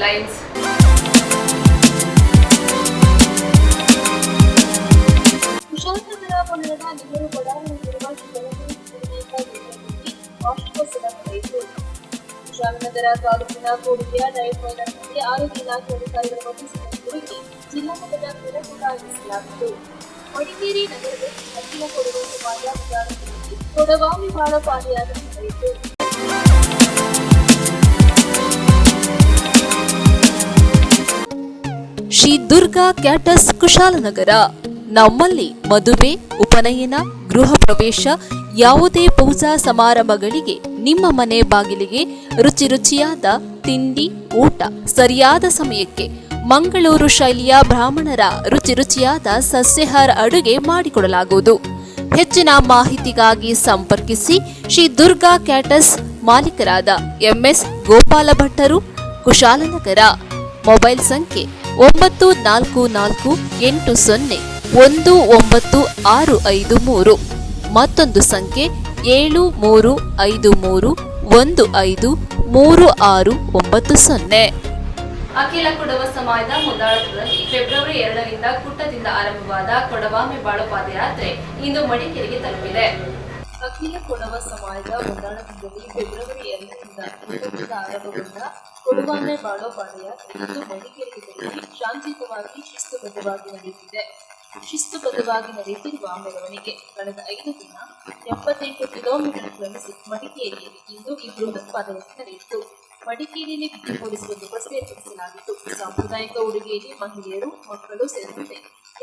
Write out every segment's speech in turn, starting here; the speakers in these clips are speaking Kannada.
ಹೆಡ್ಲೈನ್ಸ್. ಕುಶಾಲನಗರ ಪಟ್ಟಣದ ನೆಹರು ಬಡಾವಣೆಯಲ್ಲಿರುವ ವಾರ್ಷಿಕೋತ್ಸವ ನಡೆಯಿತು. ಕುಶಾಲನಗರ ತಾಲೂಕಿನ ಕೂಡಿಗೆಯ ಡೈಫೈನರ್ನಲ್ಲಿ ಆರೋಗ್ಯ ಇಲಾಖೆ ಅಧಿಕಾರಿಗಳ ಮಧ್ಯಸ್ಥಿಕೆಯಲ್ಲಿ ಜಿಲ್ಲಾ ಮಟ್ಟದ ಕ್ರೀಡಾಕೂಟ ಆಯೋಜಿಸಲಾಗಿತ್ತು. ಮಡಿಕೇರಿ ನಗರದ ಅಖಿಲ ಕೊಡವ ಸಮಾಜ ವಿಧಾನಸಭೆಯಲ್ಲಿ ಕೊಡವಾಮಿ ಬಾಳ ಪಾದಯಾತ್ರೆ ನಡೆಯಿತು. ಶ್ರೀ ದುರ್ಗಾ ಕ್ಯಾಟರ್ಸ್ ಕುಶಾಲನಗರ. ನಮ್ಮಲ್ಲಿ ಮದುವೆ, ಉಪನಯನ, ಗೃಹ ಪ್ರವೇಶ, ಯಾವುದೇ ಪೂಜಾ ಸಮಾರಂಭಗಳಿಗೆ ನಿಮ್ಮ ಮನೆ ಬಾಗಿಲಿಗೆ ರುಚಿಯಾದ ತಿಂಡಿ, ಊಟ ಸರಿಯಾದ ಸಮಯಕ್ಕೆ ಮಂಗಳೂರು ಶೈಲಿಯ ಬ್ರಾಹ್ಮಣರ ರುಚಿಯಾದ ಸಸ್ಯಾಹಾರ ಅಡುಗೆ ಮಾಡಿಕೊಡಲಾಗುವುದು. ಹೆಚ್ಚಿನ ಮಾಹಿತಿಗಾಗಿ ಸಂಪರ್ಕಿಸಿ ಶ್ರೀ ದುರ್ಗಾ ಕ್ಯಾಟರ್ಸ್ ಮಾಲೀಕರಾದ MS ಗೋಪಾಲ ಭಟ್ಟರು, ಕುಶಾಲನಗರ. ಮೊಬೈಲ್ ಸಂಖ್ಯೆ 9448019653, ಮತ್ತೊಂದು ಸಂಖ್ಯೆ 7353153690. ಅಖಿಲ ಕೊಡವ ಸಮಾಜದ ಮುಂದಾಳತ್ವದಲ್ಲಿ ಫೆಬ್ರವರಿ 2ರಿಂದ ಕುಟ್ಟದಿಂದ ಆರಂಭವಾದ ಕೊಡವಾಮೆ ಬಾಳು ಪಾದಯಾತ್ರೆ ಇಂದು ಮಡಿಕೇರಿಗೆ ತಲುಪಿದೆ. ಅಖಿಲ ಕೊಡವ ಸಮಾಜದ ಮುಂದಾಳತ್ವದಲ್ಲಿ ಫೆಬ್ರವರಿ 2ರಿಂದ ಕುಟ್ಟದಿಂದ ಆರಂಭಗೊಂಡ ಕೊಡವಾಮೆ ಬಾಳು ಪಾದಯಾತ್ರೆ ಇಂದು ಮಡಿಕೇರಿಗೆ ತಲುಪಿ ಶಾಂತಿಯುತವಾಗಿ ಶಿಸ್ತುಬದ್ಧವಾಗಿ ನಡೆಯುತ್ತಿರುವ ಮೆರವಣಿಗೆ ಕಳೆದ 5 ದಿನ 78 ಕಿಲೋಮೀಟರ್ ಕ್ರಮಿಸಿ ಮಡಿಕೇರಿಯಲ್ಲಿ ಇಂದು ಈ ಬೃಹತ್ ಪಾದಯಾತ್ರೆ ನಡೆಯಿತು. ಮಡಿಕೇರಿಯಲ್ಲಿ ಬಿಗಿ ಪೊಲೀಸ್ ಬಂದೋಬಸ್ತ್ ಏರ್ಪಡಿಸಲಾಗಿತ್ತು. ಸಾಂಪ್ರದಾಯಿಕ ಉಡುಗೆಯಲ್ಲಿ ಮಹಿಳೆಯರು, ಮಕ್ಕಳು ಸೇರಿದಂತೆ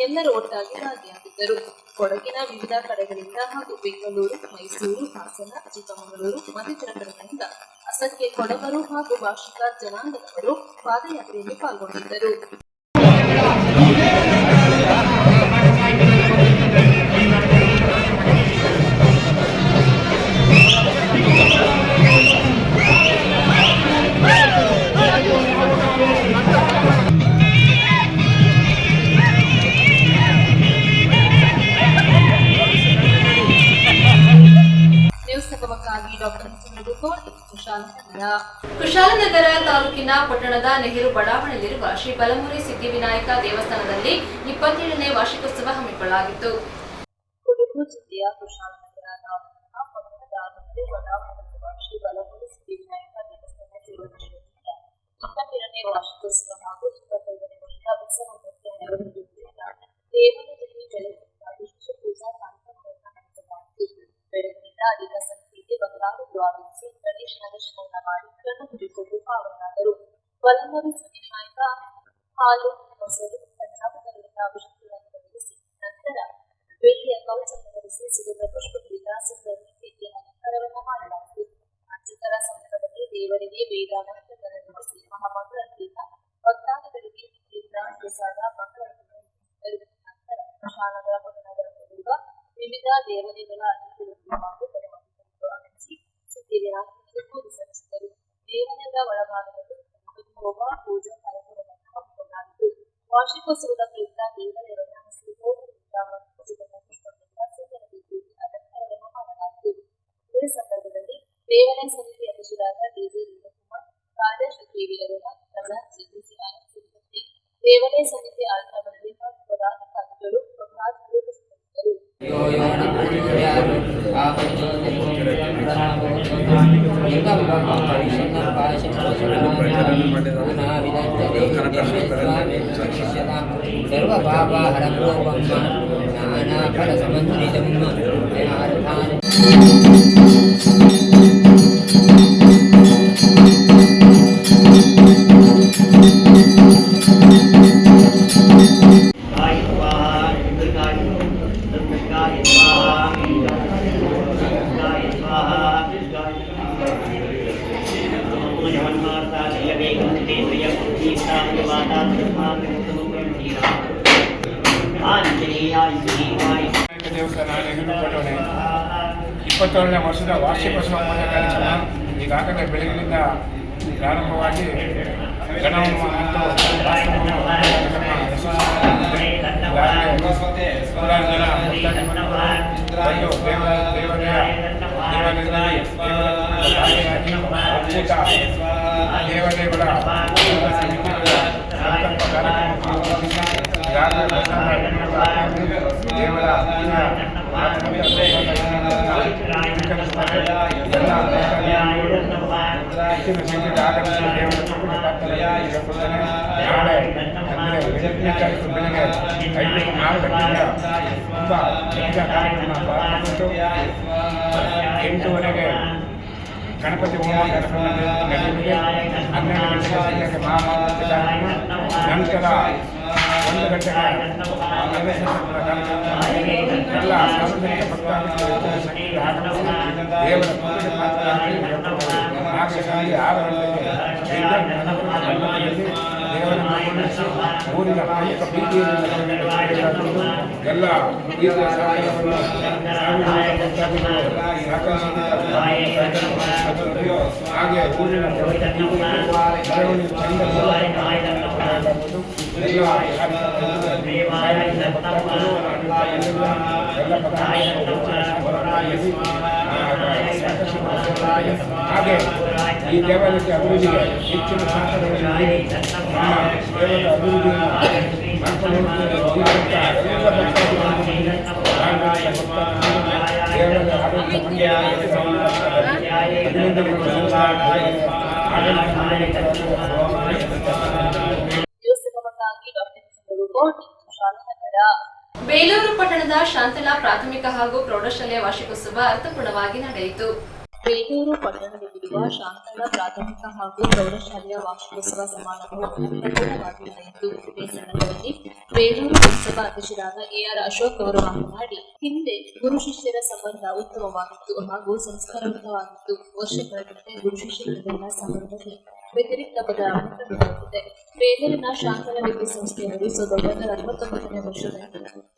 ಎಲ್ಲರೂ ಒಟ್ಟಾಗಿ ಭಾಗಿಯಾಗಿದ್ದರು. ಕೊಡಗಿನ ವಿವಿಧ ಕಡೆಗಳಿಂದ ಹಾಗೂ ಬೆಂಗಳೂರು, ಮೈಸೂರು, ಹಾಸನ, ಚಿಕ್ಕಮಗಳೂರು ಮತ್ತಿತರ ಕಡೆಗಳಿಂದ ಅಸಂಖ್ಯ ಕೊಡವರು ಹಾಗೂ ಭಾಷಿಕ ಜನಾಂಗದವರು ಪಾದಯಾತ್ರೆಯಲ್ಲಿ ಪಾಲ್ಗೊಂಡಿದ್ದರು. ಕುಶಾಲನಗರ ತಾಲೂಕಿನ ಪಟ್ಟಣದ ನೆಹರು ಬಡಾವಣೆಯಲ್ಲಿರುವ ಶ್ರೀ ಬಲಮುರಿ ಸಿದ್ಧಿವಿನಾಯಕ ದೇವಸ್ಥಾನದಲ್ಲಿ 27ನೇ ವಾರ್ಷಿಕೋತ್ಸವ ಹಮ್ಮಿಕೊಳ್ಳಲಾಗಿತ್ತು. ಕೊಡಗು ಜಿಲ್ಲೆಯ ಕುಶಾಲನಗರ ತಾಲೂಕಿನ ಪಟ್ಟಣದ ನೆಹರು ಬಡಾವಣೆಯಲ್ಲಿರುವ ಶ್ರೀ ಬಲಮುರಿ ಸಿದ್ಧಿವಿನಾಯಕ ದೇವಸ್ಥಾನ 27ನೇ ವಾರ್ಷಿಕೋತ್ಸವ ಹಾಗೂ 25ನೇ ವರ್ಷದ ಉತ್ಸವಕ್ಕೆ ನೆರವೇರಿಸಿದ ದೇವಾಲಯದಲ್ಲಿ ಜಲದಿಂದ ವಿಶೇಷ ಪೂಜಾ ಕಾರ್ಯಕ್ರಮಗಳನ್ನು ನಡೆಸಲಾಯಿತು. ಬೆಳಗಿನಿಂದ ಅಧಿಕ ಸಂಖ್ಯೆಯಲ್ಲಿ ಭಕ್ತಾದಿಗಳು ಆಗಮಿಸಿ ಗಣೇಶನ ದರ್ಶನವನ್ನು ಮಾಡಿ ಕಣ್ಣು ಮುಚ್ಚಿಕೊಂಡು ಪಾವನಾದರು. ಬಲಮುರಿ ಸಿದ್ಧಿವಿನಾಯಕ ಹಾಲು, ಮೊಸರು, ಪಂಚಾಮೃತಗಳಿಂದ ಅಭಿಷೇಕಗಳನ್ನು ನೆರವೇರಿಸಿ ನಂತರ ಬೆಳ್ಳಿಯ ಕವಚವನ್ನು ಧರಿಸಿ ಸುಗಂಧ ಪುಷ್ಪಗಳಿಂದ ಸುಂದರ ರೀತಿಯ ಅಲಂಕಾರವನ್ನು ಮಾಡಲಾಯಿತು. ಅರ್ಚಕರ ಸಮ್ಮುಖದಲ್ಲಿ ದೇವರಿಗೆ ವೇದ ಮಂತ್ರಗಳನ್ನು ನುಡಿಸಿ ಮಹಾಮಂಗಳದಿಂದ ಭಕ್ತಾದಿಗಳಿಗೆ ಪ್ರಸಾದ ಮಂಗಳಗಳನ್ನು ನೀಡಿದರು. ನಂತರ ಕುಶಾಲನಗರ ಪಟ್ಟಣದಲ್ಲಿರುವ ವಿವಿಧ ದೇವಾಲಯಗಳ ಅತಿಥಿಗಳು ಹಾಗೂ ಪರಿಮಳಗಳನ್ನು ಆಗಮಿಸಿ ಸಿದ್ಧಿವಿನಾಯಕನಿಗೆ ಪೂಜೆ ಸಲ್ಲಿಸಿದರು. ದೇವಾಲಯದ ಒಳಭಾಗದಲ್ಲಿ ಹೋಮ ಪೂಜಾ ಕಾರ್ಯಕ್ರಮವನ್ನು ಹಮ್ಮಿಕೊಳ್ಳಲಾಗಿತ್ತು. ವಾರ್ಷಿಕೋತ್ಸವದ ಪ್ರಯುಕ್ತ ದೇವಾಲಯವನ್ನು ಹಸಿರು ಹೂವುಗಳಿಂದ ಮತ್ತು ಸುಗಂಧ ಪುಷ್ಪಗಳಿಂದ ಸುಂದರ ರೀತಿಯಲ್ಲಿ ಅಲಂಕಾರವನ್ನು ಮಾಡಲಾಯಿತು. ಈ ಸಂದರ್ಭದಲ್ಲಿ ದೇವಾಲಯ ಸಮಿತಿ ಅಧ್ಯಕ್ಷರಾದ DJ ರೇಣುಕುಮಾರ್, ಕಾರ್ಯದರ್ಶಿ KV ಅರುಣ, ಖಜಾಂಚಿ BC ಆನಂದ್ ಸೇರಿದಂತೆ ದೇವಾಲಯ ಸಮಿತಿ ಆಡಳಿತ ಮಂಡಳಿ ಹಾಗೂ ಪದಾಧಿಕಾರಿಗಳು ಭಕ್ತಾದಿಗಳು ಉಪಸ್ಥಿತರಿದ್ದರು. ದೇವಸ್ಥಾನ ನೆಹರು ಬಡಾವಣೆ 27ನೇ ವರ್ಷದ ವಾರ್ಷಿಕೋತ್ಸವ ಪೂಜಾ ಕಾರ್ಯಕ್ರಮ ಈಗಾಗಲೇ ಬೆಳಗಿನಿಂದ ಪ್ರಾರಂಭವಾಗಿ ಗಣಹೋಮ ಮತ್ತು ದೇವಾಲಯಗಳ ಹೆಚ್ಚಿನ ಸಂಖ್ಯೆಯಲ್ಲಿ ಆಗಮಿಸಿ ದೇವರ ಕೃಪೆಗೆ ಪಾತ್ರರಾಗಬೇಕೆಂದು ಕೇಳಿಕೊಳ್ಳುತ್ತೇನೆ. ನಾಳೆ ಅಂದರೆ 8ನೇ ತಾರೀಕು ಬೆಳಗ್ಗೆ 6 ಗಂಟೆಯಿಂದ ತುಂಬ ಹೆಚ್ಚಿನ ಕಾರ್ಯಕ್ರಮ ಪ್ರಾರಂಭಗೊಂಡು 8:30ಗೆ ಗಣಪತಿ ಹೋಮ ಕಾರ್ಯಕ್ರಮ ನಡೆಯಲಿದೆ. 12 ಗಂಟೆಗೆ ಸರಿಯಾಗಿ ಮಹಾಮಂಗಳಾರತಿ ಕಾರ್ಯಕ್ರಮ, ನಂತರ 1 ಗಂಟೆಗೆ ಎಲ್ಲ ಸಾರ್ವಜನಿಕ ಭಕ್ತಾದಿಗಳು ಹೆಚ್ಚಿನ ಸಂಖ್ಯೆಯಲ್ಲಿ ಆಗಮಿಸಿ ದೇವರ ಕೃಪೆಗೆ ಪಾತ್ರರಾಗಬೇಕೆಂದು ಹಾಗೆ ಸಂಜೆ 6 ಗಂಟೆಗೆ ಮಂಡಪದಲ್ಲಿ ದೇವರನ್ನು ಕೂಡಿಸಿ ಊರಿನ ಪ್ರಮುಖ ಬೀದಿಯಲ್ಲಿ ನಡೆಯಲಾಗುವುದು. ಎಲ್ಲ ಬೀದಿಯ ಸಹಕಾರವನ್ನು ಸಾರ್ವಜನಿಕ ಭಕ್ತಾದಿಗಳು ಹಾಗೆ ಊರಿನ ಪ್ರಮುಖ ಬೀದಿಯಲ್ಲಿ ಮೆರವಣಿಗೆ ಚಂದ ಮಾಡಲಾಗುವುದು. ಎಲ್ಲ ಹಾಗೆ ಈ ದೇವಾಲಯಕ್ಕೆ ಅಭಿವೃದ್ಧಿಗೆ ಹೆಚ್ಚಿನ ಸಹಕಾರವನ್ನು ನೀಡಿ ನಮ್ಮ ದೇವರ ಅಭಿವೃದ್ಧಿಯನ್ನು ಮಾಡ್ಕೊಂಡು ಹೋಗುವಂಥ ಎಲ್ಲ ದೇವರ ಆಡಳಿತ ಬೇಲೂರು ಪಟ್ಟಣದ ಶಾಂತಲಾ ಪ್ರಾಥಮಿಕ ಹಾಗೂ ಪ್ರೌಢಶಾಲೆಯ ವಾರ್ಷಿಕೋತ್ಸವ ಅರ್ಥಪೂರ್ಣವಾಗಿ ನಡೆಯಿತು. ಬೇಲೂರು ಪಟ್ಟಣದಲ್ಲಿರುವ ಶಾಂತಲಾ ಪ್ರಾಥಮಿಕ ಹಾಗೂ ಪ್ರೌಢಶಾಲೆಯ ವಾರ್ಷಿಕೋತ್ಸವ ಸಮಾರಂಭವು ಅರ್ಥಪೂರ್ಣವಾಗಿ ನಡೆಯಿತು. ಇದೇ ಸಂದರ್ಭದಲ್ಲಿ ಬೇಲೂರು ಉತ್ಸವ ಅಧ್ಯಕ್ಷರಾದ AR ಅಶೋಕ್ ಅವರು ಮಾತನಾಡಿ, ಹಿಂದೆ ಗುರು ಶಿಷ್ಯರ ಸಂಬಂಧ ಉತ್ತಮವಾಗಿತ್ತು ಹಾಗೂ ಸಂಸ್ಕಾರಯುತವಾಗಿತ್ತು. ವರ್ಷ ಕಳೆದಂತೆ ಗುರು ಶಿಷ್ಯರ ಸಂಬಂಧದಲ್ಲಿ ವ್ಯತಿರಿಕ್ತ ಬದಲಾವಣೆ ಕಂಡುಬರುತ್ತಿದೆ. ಬೇಲೂರಿನ ಶಾಂತಲಾ ವಿದ್ಯಾಸಂಸ್ಥೆಯವರು 1969ನೇ ವರ್ಷದಲ್ಲಿ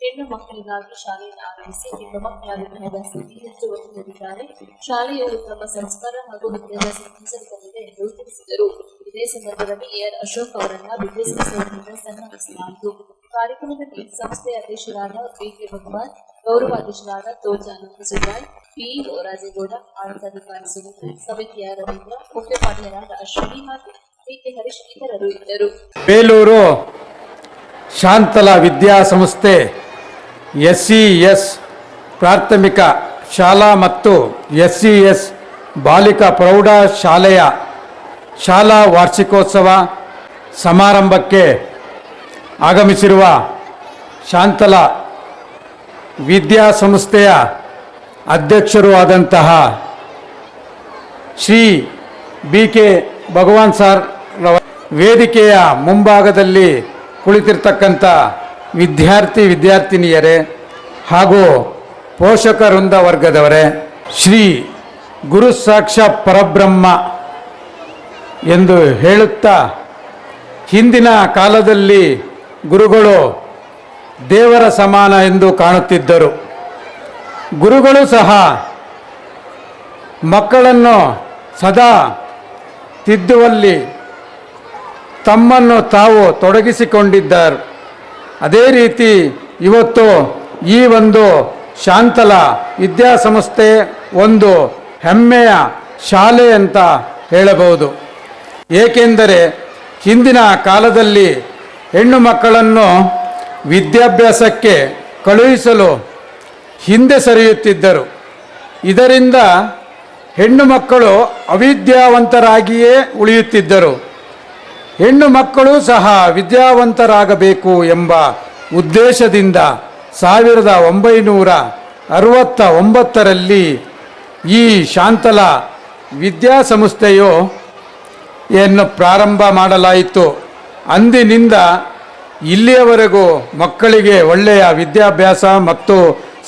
ಹೆಣ್ಣು ಮಕ್ಕಳಿಗಾಗಿ ಶಾಲೆಯನ್ನು ಆರಂಭಿಸಿ ಹೆಣ್ಣು ಮಕ್ಕಳ ವಿದ್ಯಾಭ್ಯಾಸಕ್ಕೆ ಹೆಚ್ಚು ಒತ್ತು ನೀಡಿದ್ದಾರೆ. ಶಾಲೆಯು ಉತ್ತಮ ಸಂಸ್ಕಾರ ಹಾಗೂ ವಿದ್ಯಾಭ್ಯಾಸ ತಿಳಿಸಲಿದೆ ಎಂದು ತಿಳಿಸಿದರು. ಇದೇ ಸಂದರ್ಭದಲ್ಲಿ AR ಅಶೋಕ್ ಅವರನ್ನ ವಿದ್ಯಾಸಂಸ್ಥೆಯಿಂದ ಸನ್ಮಾನಿಸಲಾಯಿತು. ಕಾರ್ಯಕ್ರಮದಲ್ಲಿ ಸಂಸ್ಥೆಯ ಅಧ್ಯಕ್ಷರಾದ BK ಭಗವಾನ್, ಗೌರವಾಧ್ಯಕ್ಷರಾದ ತೋಜ ಸುಜಾಯ್, PO ರಾಜೇಗೌಡ, ಆಡಳಿತಾಧಿಕಾರಿ ಸುನೀಲ್, ಸಮಿತಿಯ ರವೀಂದ್ರ, ಮುಖ್ಯೋಪಾಧ್ಯಾಯರಾದ ಅಶ್ವಿನಿ ಹಾಗೂ PK ಹರೀಶ್ ಇತರರು ಇದ್ದರು. ಬೇಲೂರು ಶಾಂತಲಾ ವಿದ್ಯಾಸಂಸ್ಥೆ SES ಪ್ರಾಥಮಿಕ ಶಾಲಾ ಮತ್ತು SES ಬಾಲಿಕಾ ಪ್ರೌಢ ಶಾಲೆಯ ಶಾಲಾ ವಾರ್ಷಿಕೋತ್ಸವ ಸಮಾರಂಭಕ್ಕೆ ಆಗಮಿಸಿರುವ ಶಾಂತಲಾ ವಿದ್ಯಾಸಂಸ್ಥೆಯ ಅಧ್ಯಕ್ಷರು ಆದಂತಹ ಶ್ರೀ BK ಭಗವಾನ್ ಸರ್ ವೇದಿಕೆಯ ಮುಂಭಾಗದಲ್ಲಿ ಕುಳಿತಿರ್ತಕ್ಕಂಥ ವಿದ್ಯಾರ್ಥಿನಿಯರೇ ಹಾಗೂ ಪೋಷಕ ವೃಂದ ವರ್ಗದವರೇ, ಶ್ರೀ ಗುರು ಸಾಕ್ಷಾತ್ ಪರಬ್ರಹ್ಮ ಎಂದು ಹೇಳುತ್ತಾ, ಹಿಂದಿನ ಕಾಲದಲ್ಲಿ ಗುರುಗಳು ದೇವರ ಸಮಾನ ಎಂದು ಕಾಣುತ್ತಿದ್ದರು. ಗುರುಗಳು ಸಹ ಮಕ್ಕಳನ್ನು ಸದಾ ತಿದ್ದುವಲ್ಲಿ ತಮ್ಮನ್ನು ತಾವು ತೊಡಗಿಸಿಕೊಂಡಿದ್ದಾರೆ. ಅದೇ ರೀತಿ ಇವತ್ತು ಈ ಒಂದು ಶಾಂತಲಾ ವಿದ್ಯಾಸಂಸ್ಥೆ ಒಂದು ಹೆಮ್ಮೆಯ ಶಾಲೆ ಅಂತ ಹೇಳಬಹುದು. ಏಕೆಂದರೆ ಹಿಂದಿನ ಕಾಲದಲ್ಲಿ ಹೆಣ್ಣು ಮಕ್ಕಳನ್ನು ವಿದ್ಯಾಭ್ಯಾಸಕ್ಕೆ ಕಳುಹಿಸಲು ಹಿಂದೆ ಸರಿಯುತ್ತಿದ್ದರು. ಇದರಿಂದ ಹೆಣ್ಣು ಮಕ್ಕಳು ಅವಿದ್ಯಾವಂತರಾಗಿಯೇ ಉಳಿಯುತ್ತಿದ್ದರು. ಹೆಣ್ಣು ಮಕ್ಕಳು ಸಹ ವಿದ್ಯಾವಂತರಾಗಬೇಕು ಎಂಬ ಉದ್ದೇಶದಿಂದ 1969ರಲ್ಲಿ ಈ ಶಾಂತಲಾ ವಿದ್ಯಾಸಂಸ್ಥೆಯು ಪ್ರಾರಂಭ ಮಾಡಲಾಯಿತು. ಅಂದಿನಿಂದ ಇಲ್ಲಿಯವರೆಗೂ ಮಕ್ಕಳಿಗೆ ಒಳ್ಳೆಯ ವಿದ್ಯಾಭ್ಯಾಸ ಮತ್ತು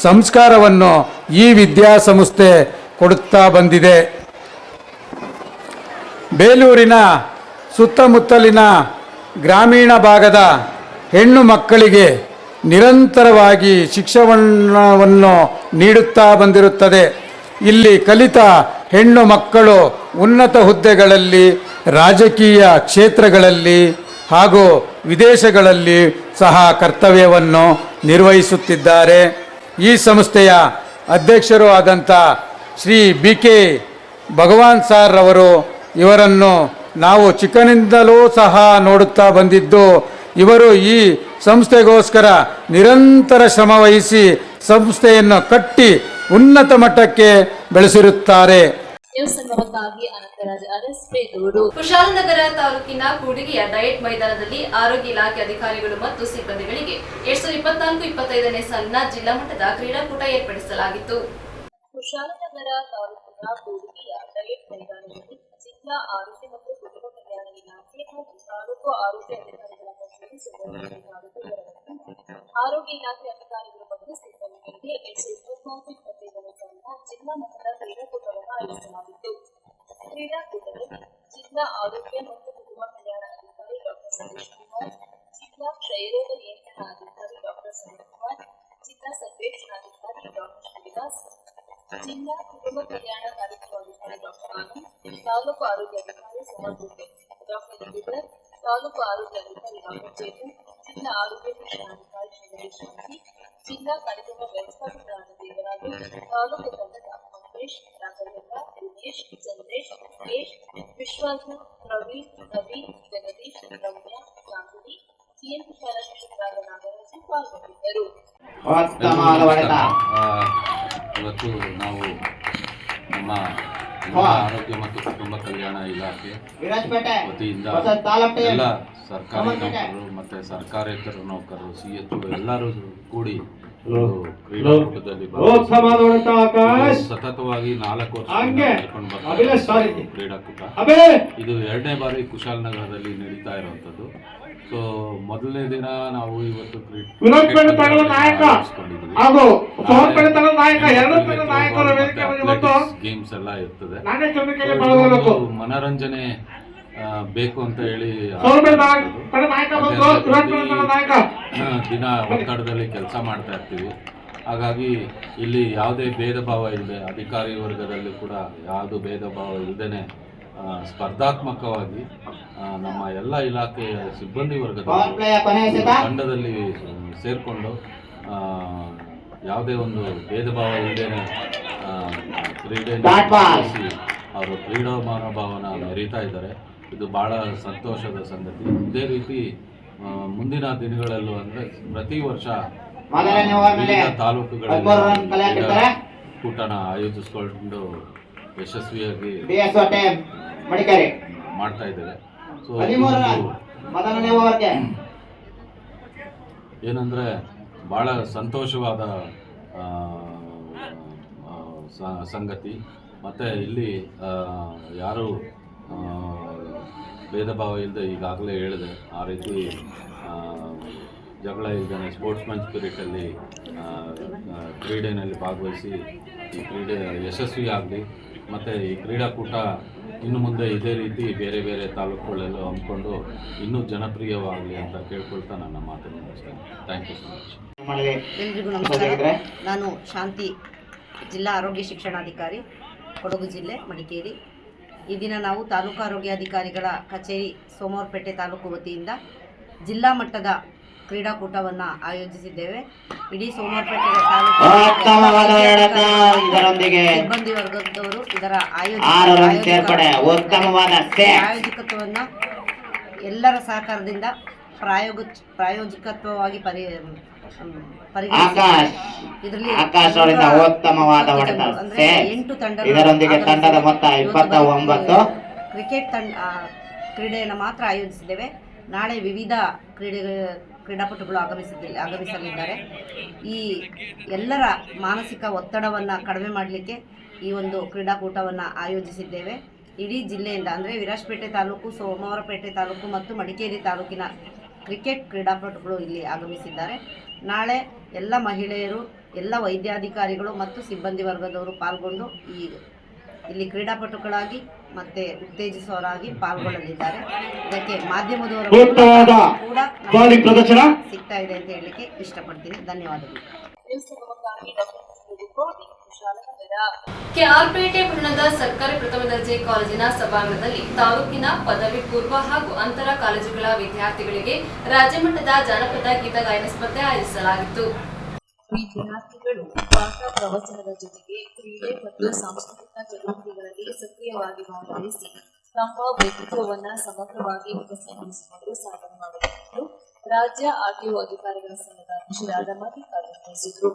ಸಂಸ್ಕಾರವನ್ನು ಈ ವಿದ್ಯಾಸಂಸ್ಥೆ ಕೊಡುತ್ತಾ ಬಂದಿದೆ. ಬೇಲೂರಿನ ಸುತ್ತಮುತ್ತಲಿನ ಗ್ರಾಮೀಣ ಭಾಗದ ಹೆಣ್ಣು ಮಕ್ಕಳಿಗೆ ನಿರಂತರವಾಗಿ ಶಿಕ್ಷಣವನ್ನು ನೀಡುತ್ತಾ ಬಂದಿರುತ್ತದೆ. ಇಲ್ಲಿ ಕಲಿತ ಹೆಣ್ಣು ಮಕ್ಕಳು ಉನ್ನತ ಹುದ್ದೆಗಳಲ್ಲಿ, ರಾಜಕೀಯ ಕ್ಷೇತ್ರಗಳಲ್ಲಿ ಹಾಗೂ ವಿದೇಶಗಳಲ್ಲಿ ಸಹ ಕರ್ತವ್ಯವನ್ನು ನಿರ್ವಹಿಸುತ್ತಿದ್ದಾರೆ. ಈ ಸಂಸ್ಥೆಯ ಅಧ್ಯಕ್ಷರು ಆದಂಥ ಶ್ರೀ BK ಭಗವಾನ್ ಸರ್ ಅವರು, ಇವರನ್ನು ನಾವು ಚಿಕ್ಕನಿಂದಲೂ ಸಹ ನೋಡುತ್ತಾ ಬಂದಿದ್ದು, ಇವರು ಈ ಸಂಸ್ಥೆಗೋಸ್ಕರ ನಿರಂತರ ಶ್ರಮವಹಿಸಿ ಸಂಸ್ಥೆಯನ್ನು ಕಟ್ಟಿ ಉನ್ನತ ಮಟ್ಟಕ್ಕೆ ಬೆಳೆಸಿರುತ್ತಾರೆ. ನ್ಯೂಸ್ ಸಂಭವಕ್ಕಾಗಿ ಅನಂತರಾಜ್ ಅರಸ್ ಬೇಲೂರು. ಕುಶಾಲನಗರ ತಾಲೂಕಿನ ಕೂಡಿಗೆಯ ಡಯಟ್ ಮೈದಾನದಲ್ಲಿ ಆರೋಗ್ಯ ಇಲಾಖೆ ಅಧಿಕಾರಿಗಳು ಮತ್ತು ಸಿಬ್ಬಂದಿಗಳಿಗೆ 2024-25ನೇ ಸಾಲಿನ ಜಿಲ್ಲಾ ಮಟ್ಟದ ಕ್ರೀಡಾಕೂಟ ಏರ್ಪಡಿಸಲಾಗಿತ್ತು. ಕುಶಾಲನಗರ ತಾಲೂಕಿನ ಕೂಡಿಗೆಯ ಡಯಟ್ ಮೈದಾನದಲ್ಲಿ ಜಿಲ್ಲಾ ಆರೋಗ್ಯ ಮತ್ತು ಕುಟುಂಬ ಕಲ್ಯಾಣ ಇಲಾಖೆ ಹಾಗೂ ತಾಲೂಕು ಆರೋಗ್ಯ ಅಧಿಕಾರಿಗಳ ಕಚೇರಿ ಆರೋಗ್ಯ ಇಲಾಖೆ ಅಧಿಕಾರಿಗಳು ಮತ್ತು ಸಿಬ್ಬಂದಿಗಳಿಗೆ 2024-25ನೇ ಸಾಲಿನ ಜಿಲ್ಲಾ ಮಟ್ಟದ ಕ್ರೀಡಾಕೂಟವನ್ನು ಆಯೋಜಿಸಲಾಗಿತ್ತು. ಕ್ರೀಡಾಕೂಟದಲ್ಲಿ ಜಿಲ್ಲಾ ಆರೋಗ್ಯ ಮತ್ತು ಕುಟುಂಬ ಕಲ್ಯಾಣ ಅಧಿಕಾರಿ ಡಾಕ್ಟರ್ ಸತೀಶ್ ಕುಮಾರ್, ಜಿಲ್ಲಾ ಕ್ಷಯರೋಗ ನಿಯಂತ್ರಣ ಅಧಿಕಾರಿ ಡಾಕ್ಟರ್ ಸತೀಶ್ ಕುಮಾರ್, ಜಿಲ್ಲಾ ಸರ್ವೇಕ್ಷಣಾಧಿಕಾರಿ ಡಾಕ್ಟರ್ ಶ್ರೀನಿವಾಸ್, ಜಿಲ್ಲಾ ಕುಟುಂಬ ಕಲ್ಯಾಣ ಕಾರ್ಯಕ್ರಮಾಧಿಕಾರಿ ಡಾಕ್ಟರ್ ಆನಂದ್, ತಾಲೂಕು ಆರೋಗ್ಯ ಅಧಿಕಾರಿ ಸುಮಂತ್ ಡಾಕ್ಟರ್ ರವೀಂದ್ರ, ತಾಲೂಕು ಆರೋಗ್ಯ ಅಧಿಕಾರಿ ಡಾಕ್ಟರ್ ಚೇತನ್, ಜಿಲ್ಲಾ ಆರೋಗ್ಯ ಶಿಕ್ಷಣಾಧಿಕಾರಿ ಶ್ರೀಗಣೇಶ್ ಶಾಂತಿ, ಜಿಲ್ಲಾ ಕಾರ್ಯಕ್ರಮ ವ್ಯವಸ್ಥಾಪಕರಾದ ದೇವರಾಜು, ತಾಲೂಕು ತಂಡದ ಮಂಗೇಶ್, ರಾಘವೇಂದ್ರ, ದಿನೇಶ್, ಚಂದ್ರೇಶ್, ಸುರೇಶ್, ವಿಶ್ವನಾಥ್, ಪ್ರವೀಣ್, ರವಿ, ಜಗದೀಶ್, ರಮ್ಯ, ಚಾಂದಿನಿ, ಸಿಎಂ ಶಾಲಾ ಶಿಕ್ಷಕರಾದ ನಾಗರಾಜು ಪಾಲ್ಗೊಂಡಿದ್ದರು. ಇವತ್ತು ನಾವು ನಮ್ಮ ಆರೋಗ್ಯ ಮತ್ತು ಕುಟುಂಬ ಕಲ್ಯಾಣ ಇಲಾಖೆ ವತಿಯಿಂದ ಎಲ್ಲ ಸರ್ಕಾರಿ ನೌಕರರು ಮತ್ತು ಸರ್ಕಾರೇತರ ನೌಕರರು CHO ಎಲ್ಲರೂ ಕೂಡಿ ಕ್ರೀಡಾಕೂಟದಲ್ಲಿ ಸತತವಾಗಿ 4 ವರ್ಷ ನಡೆಕೊಂಡು ಬರ್ತಾರೆ ಕ್ರೀಡಾಕೂಟ. ಇದು 2ನೇ ಬಾರಿ ಕುಶಾಲನಗರದಲ್ಲಿ ನಡೀತಾ ಇರುವಂಥದ್ದು. ಸೊ ಮೊದಲನೇ ದಿನ ನಾವು ಇವತ್ತು ಗೇಮ್ಸ್ ಎಲ್ಲ ಇರ್ತದೆ. ಮನರಂಜನೆ ಬೇಕು ಅಂತ ಹೇಳಿ ದಿನ ಒತ್ತಡದಲ್ಲಿ ಕೆಲಸ ಮಾಡ್ತಾ ಇರ್ತೀವಿ. ಹಾಗಾಗಿ ಇಲ್ಲಿ ಯಾವುದೇ ಭೇದ ಭಾವ ಇಲ್ಲದೆ, ಅಧಿಕಾರಿ ವರ್ಗದಲ್ಲಿ ಕೂಡ ಯಾವುದು ಭೇದ ಭಾವ ಇಲ್ಲದೇನೆ ಸ್ಪರ್ಧಾತ್ಮಕವಾಗಿ ನಮ್ಮ ಎಲ್ಲ ಇಲಾಖೆಯ ಸಿಬ್ಬಂದಿ ವರ್ಗದ ತಂಡದಲ್ಲಿ ಸೇರಿಕೊಂಡು ಯಾವುದೇ ಒಂದು ಭೇದ ಭಾವ ಇಲ್ಲದೇನೆ ಕ್ರೀಡೆಯನ್ನು ಅವರು ಕ್ರೀಡಾ ಮನೋಭಾವನ ಮೆರೀತಾ ಇದ್ದಾರೆ. ಇದು ಭಾಳ ಸಂತೋಷದ ಸಂಗತಿ. ಇದೇ ರೀತಿ ಮುಂದಿನ ದಿನಗಳಲ್ಲೂ ಅಂದರೆ ಪ್ರತಿ ವರ್ಷ ತಾಲೂಕುಗಳಲ್ಲಿ ಕೂಟನ ಆಯೋಜಿಸಿಕೊಂಡು ಯಶಸ್ವಿಯಾಗಿ ಮಾಡ್ತಾ ಇದ್ದೇವೆ. ಸೊ ಏನಂದರೆ ಭಾಳ ಸಂತೋಷವಾದ ಸಂಗತಿ. ಮತ್ತು ಇಲ್ಲಿ ಯಾರು ಭೇದ ಭಾವ ಇಲ್ಲದೆ, ಈಗಾಗಲೇ ಹೇಳಿದೆ, ಆ ರೀತಿ ಜಗಳ ಇಲ್ಲದೆ ಸ್ಪೋರ್ಟ್ಸ್ಮನ್ ಸ್ಪಿರಿಟಲ್ಲಿ ಕ್ರೀಡೆಯಲ್ಲಿ ಭಾಗವಹಿಸಿ ಈ ಕ್ರೀಡೆ ಯಶಸ್ವಿಯಾಗಲಿ. ಮತ್ತು ಈ ಕ್ರೀಡಾಕೂಟ ಇನ್ನು ಮುಂದೆ ಇದೇ ರೀತಿ ಬೇರೆ ಬೇರೆ ತಾಲೂಕುಗಳಲ್ಲೂ ಹಮ್ಮಿಕೊಂಡು ಇನ್ನೂ ಜನಪ್ರಿಯವಾಗಲಿ ಅಂತ ಕೇಳ್ಕೊಳ್ತಾ ನನ್ನ ಮಾತನ್ನು ಮುಗಿಸ್ತೇನೆ. Thank you so much. ಎಲ್ರಿಗೂ ನಮಸ್ಕಾರ. ನಾನು ಶಾಂತಿ, ಜಿಲ್ಲಾ ಆರೋಗ್ಯ ಶಿಕ್ಷಣಾಧಿಕಾರಿ, ಕೊಡಗು ಜಿಲ್ಲೆ, ಮಡಿಕೇರಿ. ಈ ದಿನ ನಾವು ತಾಲೂಕು ಆರೋಗ್ಯಾಧಿಕಾರಿಗಳ ಕಚೇರಿ ಸೋಮವಾರಪೇಟೆ ತಾಲೂಕು ವತಿಯಿಂದ ಜಿಲ್ಲಾ ಮಟ್ಟದ ಕ್ರೀಡಾಕೂಟವನ್ನು ಆಯೋಜಿಸಿದ್ದೇವೆ. ಇಡೀ ಸೋಮವಾರಪೇಟೆ ತಾಲೂಕು ಸಿಬ್ಬಂದಿ ವರ್ಗದವರು ಇದರ ಆಯೋಜಕತ್ವವನ್ನು ಎಲ್ಲರ ಸಹಕಾರದಿಂದ ಪ್ರಾಯೋಜಕತ್ವವಾಗಿ ಇದರಲ್ಲಿ 8 ತಂಡ ಕ್ರಿಕೆಟ್ ಕ್ರೀಡೆಯನ್ನು ಮಾತ್ರ ಆಯೋಜಿಸಿದ್ದೇವೆ. ನಾಳೆ ವಿವಿಧ ಕ್ರೀಡಾಪಟುಗಳು ಆಗಮಿಸಲಿದ್ದಾರೆ. ಈ ಎಲ್ಲರ ಮಾನಸಿಕ ಒತ್ತಡವನ್ನು ಕಡಿಮೆ ಮಾಡಲಿಕ್ಕೆ ಈ ಒಂದು ಕ್ರೀಡಾಕೂಟವನ್ನು ಆಯೋಜಿಸಿದ್ದೇವೆ. ಇಡೀ ಜಿಲ್ಲೆಯಿಂದ ಅಂದರೆ ವಿರಾಜಪೇಟೆ ತಾಲೂಕು, ಸೋಮವಾರಪೇಟೆ ತಾಲೂಕು ಮತ್ತು ಮಡಿಕೇರಿ ತಾಲೂಕಿನ ಕ್ರಿಕೆಟ್ ಕ್ರೀಡಾಪಟುಗಳು ಇಲ್ಲಿ ಆಗಮಿಸಿದ್ದಾರೆ. ನಾಳೆ ಎಲ್ಲ ಮಹಿಳೆಯರು, ಎಲ್ಲ ವೈದ್ಯಾಧಿಕಾರಿಗಳು ಮತ್ತು ಸಿಬ್ಬಂದಿ ವರ್ಗದವರು ಪಾಲ್ಗೊಂಡು ಇಲ್ಲಿ ಕ್ರೀಡಾಪಟುಗಳಾಗಿ ಮತ್ತೆ ಉತ್ತೇಜಿಸುವವರಾಗಿ ಪಾಲ್ಗೊಳ್ಳಲಿದ್ದಾರೆ. ಇದಕ್ಕೆ ಮಾಧ್ಯಮದವರು ಕೂಡ ಸಿಗ್ತಾ ಇದೆ ಅಂತ ಹೇಳಲಿಕ್ಕೆ ಇಷ್ಟಪಡ್ತೀನಿ. ಧನ್ಯವಾದಗಳು. ಕೆಆರ್ಪೇಟೆ ಪಟ್ಟಣದ ಸರ್ಕಾರಿ ಪ್ರಥಮ ದರ್ಜೆ ಕಾಲೇಜಿನ ಸಭಾಂಗಣದಲ್ಲಿ ತಾಲೂಕಿನ ಪದವಿ ಪೂರ್ವ ಹಾಗೂ ಅಂತರ ಕಾಲೇಜುಗಳ ವಿದ್ಯಾರ್ಥಿಗಳಿಗೆ ರಾಜ್ಯಮಟ್ಟದ ಜಾನಪದ ಗೀತ ಗಾಯನ ಸ್ಪರ್ಧೆ ಆಯೋಜಿಸಲಾಗಿತ್ತು. ವಿದ್ಯಾರ್ಥಿಗಳು ಪಾಠ ಪ್ರವಚನದ ಜೊತೆಗೆ ಕ್ರೀಡೆ ಮತ್ತು ಸಾಂಸ್ಕೃತಿಕ ಚಟುವಟಿಕೆಗಳಲ್ಲಿ ಸಕ್ರಿಯವಾಗಿ ಭಾಗವಹಿಸಿ ತಮ್ಮ ವ್ಯಕ್ತಿತ್ವವನ್ನು ಸಮಗ್ರವಾಗಿ ವಿಕಸನಗೊಳಿಸಿಕೊಂಡು ಸಾಧನೆ ಮಾಡಬೇಕು. ರಾಜ್ಯ ಆರ್ಟಿಒ ಅಧಿಕಾರಿಗಳ ಸಂಘದ ಅಧ್ಯಕ್ಷರಾದ ಮಲ್ಲಿಕಾರ್ಜುನ ತಿಳಿಸಿದರು.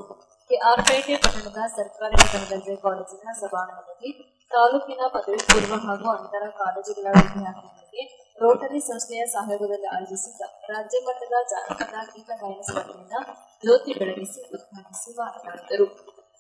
ಕೆಆರ್ಪೇಟೆ ಪಟ್ಟಣದ ಸರ್ಕಾರಿ ಪ್ರಥಮ ದರ್ಜೆ ಕಾಲೇಜಿನ ಸಭಾಂಗಣದಲ್ಲಿ ತಾಲೂಕಿನ ಪದವಿ ಪೂರ್ವ ಹಾಗೂ ಅಂತರ ಕಾಲೇಜುಗಳ ವಿದ್ಯಾರ್ಥಿಗಳಿಗೆ ರೋಟರಿ ಸಂಸ್ಥೆಯ ಸಹಯೋಗದಲ್ಲಿ ಆಯೋಜಿಸಿದ್ದ ರಾಜ್ಯ ಮಟ್ಟದ ಜಾನಪದ ಗೀತ ಗಾಯನ ಸ್ಪರ್ಧೆಯನ್ನು ಜ್ಯೋತಿ ಬೆಳಗಿಸಿ ಉದ್ಘಾಟಿಸಿ ಮಾತನಾಡಿದರು.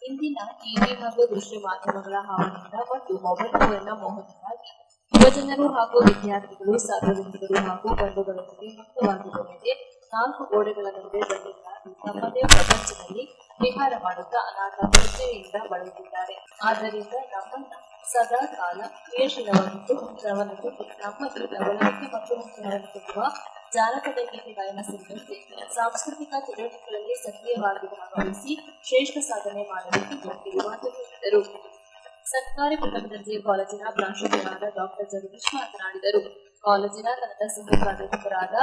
ಇಂದಿನ ಟಿವಿ ಹಾಗೂ ದೃಶ್ಯ ಮಾಧ್ಯಮಗಳ ಹಾವಳಿಯಿಂದ ಮತ್ತು ಮೊಬೈಲ್ ಫೋನ್ನ ಮೋಹದಿಂದಾಗಿ ಯುವಜನರು ಹಾಗೂ ವಿದ್ಯಾರ್ಥಿಗಳು ಸಾರ್ವಜನಿಕರು ಹಾಗೂ ಬಂಧುಗಳೊಂದಿಗೆ ಮುಕ್ತವಾಗಿರುವಂತೆ 4 ಗೋಡೆಗಳ ನಡುವೆ ಬಂದಿದ್ದಾರೆ ತಮ್ಮದೇ ಪ್ರಪಂಚದಲ್ಲಿ ವಿಹಾರ ಮಾಡುತ್ತಾ ಅನಾಥ ಪ್ರಜ್ಞೆಯಿಂದ ಬಳಲುತ್ತಿದ್ದಾರೆ. ಆದ್ದರಿಂದ ನಮ್ಮನ್ನ ಸದಾ ಕಾಲ ಕ್ರಿಯಾಶೀಲವಾಗಿದ್ದು ನಮ್ಮಲ್ಲಿ ಲವಲವಿಕೆ ಮತ್ತು ಹುಟ್ಟುವ ಜಾನಪದ ಗೀತೆ ಗಾಯನ ಸೇರಿದಂತೆ ಸಾಂಸ್ಕೃತಿಕ ಚಟುವಟಿಕೆಗಳಲ್ಲಿ ಸಕ್ರಿಯವಾಗಿ ಭಾಗವಹಿಸಿ ಶ್ರೇಷ್ಠ ಸಾಧನೆ ಮಾಡಬೇಕು ಎಂದು ಹೇಳಿದರು. ಸರ್ಕಾರಿ ಪ್ರಥಮ ದರ್ಜೆ ಕಾಲೇಜಿನ ಪ್ರಾಂಶುಪಾಲರಾದ ಡಾಕ್ಟರ್ ಜಗದೀಶ್ ಮಾತನಾಡಿದರು. ಕಾಲೇಜಿನ ಕನ್ನಡ ಸಹ ಪ್ರಾಧ್ಯಾಪಕರಾದ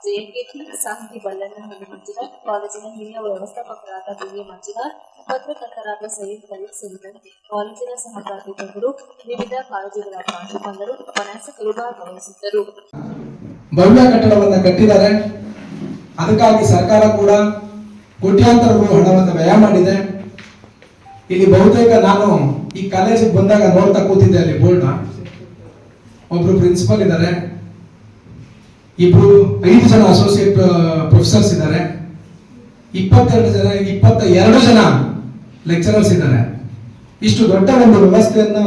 ಜಯಕೀರ್ತಿ, ಸಾಹಿತಿ ಬಲ್ಲಣ್ಣಹಳ್ಳಿ ಮಂಜುನಾಥ್, ಕಾಲೇಜಿನ ಹಿರಿಯ ವ್ಯವಸ್ಥಾಪಕರಾದ ಬಿ.ಎ. ಮಂಜುನಾಥ್, ಪತ್ರಕರ್ತರಾದ ಸೈಯದ್ ಖಲೀಲ್ ಸೇರಿದಂತೆ ಕಾಲೇಜಿನ ಸಹ ಪ್ರಾಧ್ಯಾಪಕರು, ವಿವಿಧ ಕಾಲೇಜುಗಳ ಪ್ರಾಂಶುಪಾಲರು, ಉಪನ್ಯಾಸಕರು ಭಾಗವಹಿಸಿದ್ದರು. ಭವ್ಯ ಕಟ್ಟಡವನ್ನು ಕಟ್ಟಿದ್ದಾರೆ. ಅದಕ್ಕಾಗಿ ಸರ್ಕಾರ ಕೂಡ ಕೋಟ್ಯಾಂತರ ರು ಹಣವನ್ನು ವ್ಯಯ ಮಾಡಿದೆ. ಇಲ್ಲಿ ಬಹುತೇಕ ನಾನು ಈ ಕಾಲೇಜಿಗೆ ಬಂದಾಗ ನೋಡ್ತಾ ಕೂತಿದ್ದೆ, ಅಲ್ಲಿ ಬೋರ್ಡ್ನ ಒಬ್ರು ಪ್ರಿನ್ಸಿಪಲ್ ಇದ್ದಾರೆ, 5 ಜನ ಅಸೋಸಿಯೇಟ್ ಪ್ರೊಫೆಸರ್ಸ್ ಇದ್ದಾರೆ, 22 ಜನ ಲೆಕ್ಚರರ್ಸ್ ಇದ್ದಾರೆ. ಇಷ್ಟು ದೊಡ್ಡ ಒಂದು ವ್ಯವಸ್ಥೆಯನ್ನ